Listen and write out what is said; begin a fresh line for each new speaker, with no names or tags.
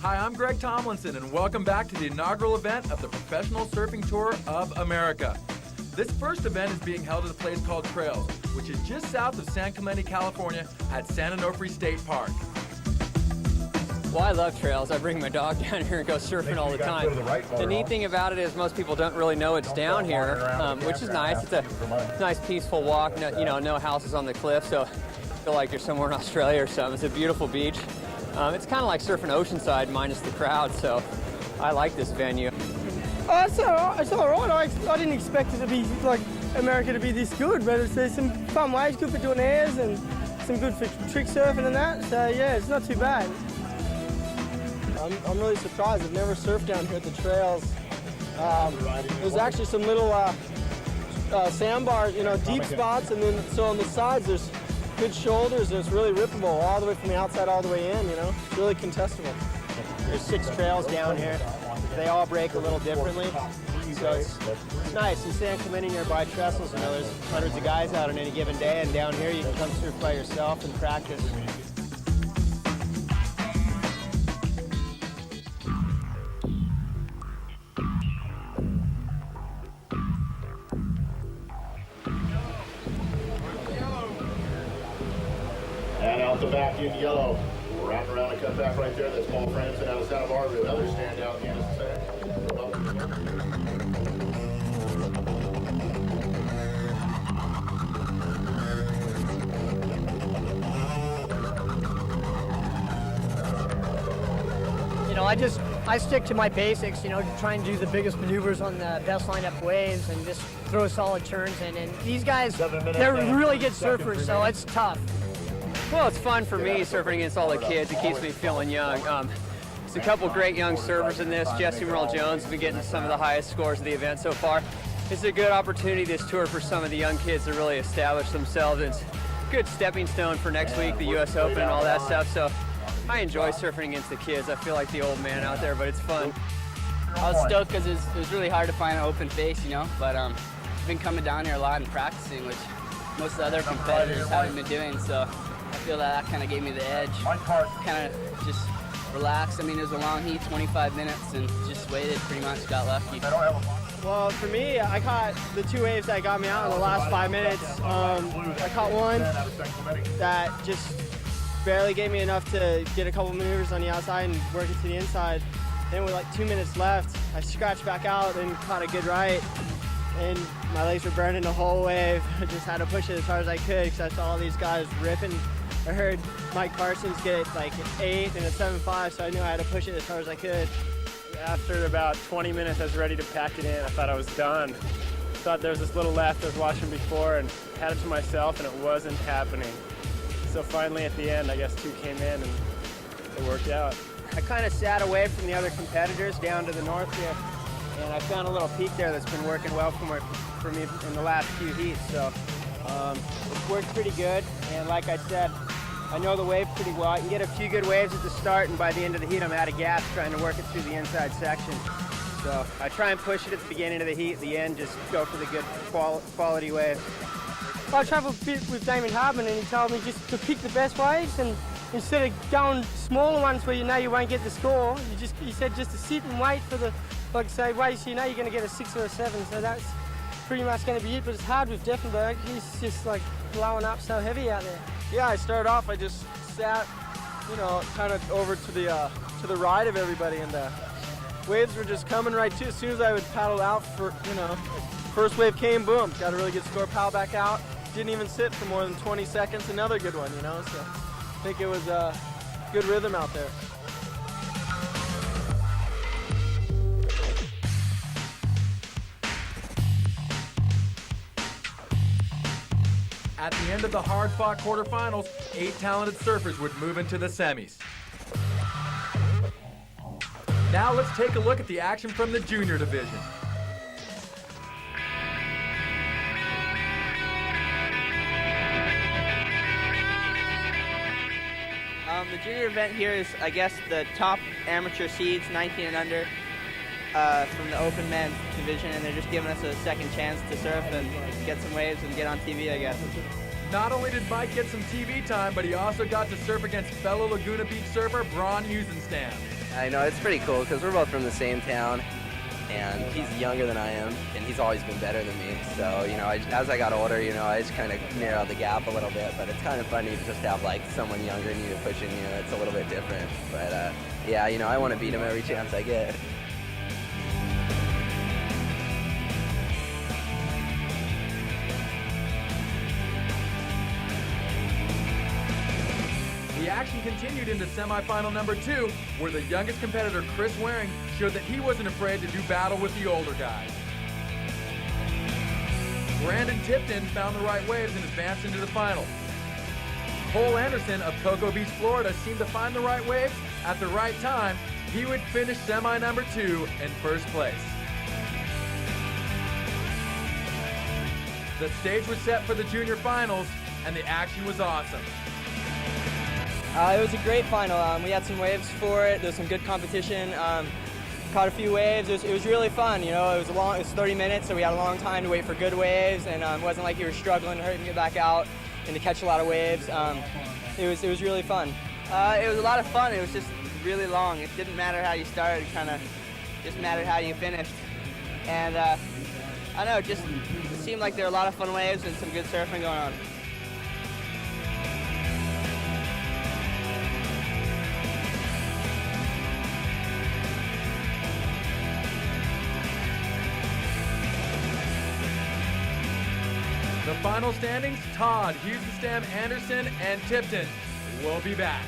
Hi, I'm Greg Tomlinson, and welcome back to the inaugural event of the Professional Surfing Tour of America. This first event is being held at a place called Trails, which is just south of San Clemente, California, at San Onofre State Park.
Well, I love trails. I bring my dog down here and go surfing all the time. The neat thing about it is most people don't really know it's down here, which is nice. It's a nice, peaceful walk. No, no houses on the cliff, so I feel like you're somewhere in Australia or something. It's a beautiful beach. It's kind of like surfing Oceanside minus the crowd, so I like this venue.
It's all right. I didn't expect it to be like America to be this good, but there's some fun waves, good for doing airs and some good for trick surfing and that. So yeah, it's not too bad. I'm really surprised. I've never surfed down here at the trails. There's actually some little sandbars, deep spots, and then so on the sides there's good shoulders, and it's really rippable all the way from the outside all the way in. It's really contestable.
There's 6 trails down here. They all break a little differently, so it's nice. In San Clemente nearby Trestles, there's hundreds of guys out on any given day, and down here you can come surf by yourself and practice.
And out the back in yellow, wrapping around a cutback right there. That's Paul Franson out of Santa Barbara. Another standout in the set.
I stick to my basics, try and do the biggest maneuvers on the best lineup waves and just throw solid turns in. And these guys, they're really good surfers, so it's tough.
Well, it's fun for me surfing against all the kids. It keeps me feeling young. There's a couple great young surfers in this. Jesse Merle Jones has been getting some of the highest scores of the event so far. It's a good opportunity, this tour, for some of the young kids to really establish themselves. It's a good stepping stone for next week, the U.S. Open and all that stuff. So I enjoy surfing against the kids. I feel like the old man out there, but it's fun.
I was stoked because it was really hard to find an open face, but I've been coming down here a lot and practicing, which most of the other competitors haven't been doing, so I feel that kind of gave me the edge. Kind of just relaxed. It was a long heat, 25 minutes, and just waited, pretty much got lucky.
Well, for me, I caught the 2 waves that got me out in the last 5 minutes. I caught one that just barely gave me enough to get a couple maneuvers on the outside and work it to the inside. Then with like 2 minutes left, I scratched back out and caught a good right. And my legs were burning the whole wave. I just had to push it as hard as I could because I saw all these guys ripping. I heard Mike Parsons get like an 8 and a 7.5, so I knew I had to push it as hard as I could.
After about 20 minutes, I was ready to pack it in. I thought I was done. Thought there was this little left I was watching before and had it to myself, and it wasn't happening. So finally at the end, I guess 2 came in and it worked out.
I kind of sat away from the other competitors down to the north here, and I found a little peak there that's been working well for me in the last few heats. So it's worked pretty good, and like I said, I know the wave pretty well. I can get a few good waves at the start, and by the end of the heat, I'm out of gas trying to work it through the inside section. So I try and push it at the beginning of the heat. At the end, just go for the good quality wave.
I travelled a bit with Damon Hardman, and he told me just to pick the best waves, and instead of going smaller ones where you won't get the score, he said just to sit and wait for the, like say, waves you're going to get a 6 or a 7. So that's pretty much going to be it. But it's hard with Defenberg. He's just like blowing up so heavy out there.
Yeah, I started off. I just sat, kind of over to the right of everybody, and the waves were just coming right to. As soon as I would paddle out for, first wave came, boom, got a really good score. Paddle back out. Didn't even sit for more than 20 seconds. Another good one, So I think it was a good rhythm out there.
At the end of the hard-fought quarterfinals, 8 talented surfers would move into the semis. Now let's take a look at the action from the junior division.
The junior event here is, I guess, the top amateur seeds, 19 and under, from the open men's division, and they're just giving us a second chance to surf and get some waves and get on TV, I guess.
Not only did Mike get some TV time, but he also got to surf against fellow Laguna Beach surfer Braun Usenstam.
I know, it's pretty cool because we're both from the same town, and he's younger than I am, and he's always been better than me. So, you know, as I got older, you know, I just kind of narrowed the gap a little bit, but it's kind of funny to just have, like, someone younger than you pushing you. It's a little bit different. But, yeah, you know, I want to beat him every chance I get.
The action continued into semifinal number 2, where the youngest competitor, Chris Waring, showed that he wasn't afraid to do battle with the older guys. Brandon Tipton found the right waves and advanced into the final. Cole Anderson of Cocoa Beach, Florida, seemed to find the right waves at the right time. He would finish semi number 2 in first place. The stage was set for the junior finals, and the action was awesome.
It was a great final. We had some waves for it. There was some good competition. Caught a few waves. It was really fun. You know, it was 30 minutes, so we had a long time to wait for good waves, and it wasn't like you were struggling to hurry and get back out and to catch a lot of waves. It was really fun.
It was a lot of fun. It was just really long. It didn't matter how you started. It kind of just mattered how you finished. And I don't know, it seemed like there were a lot of fun waves and some good surfing going on.
The final standings, Todd, Usenstam, Anderson, and Tipton will be back.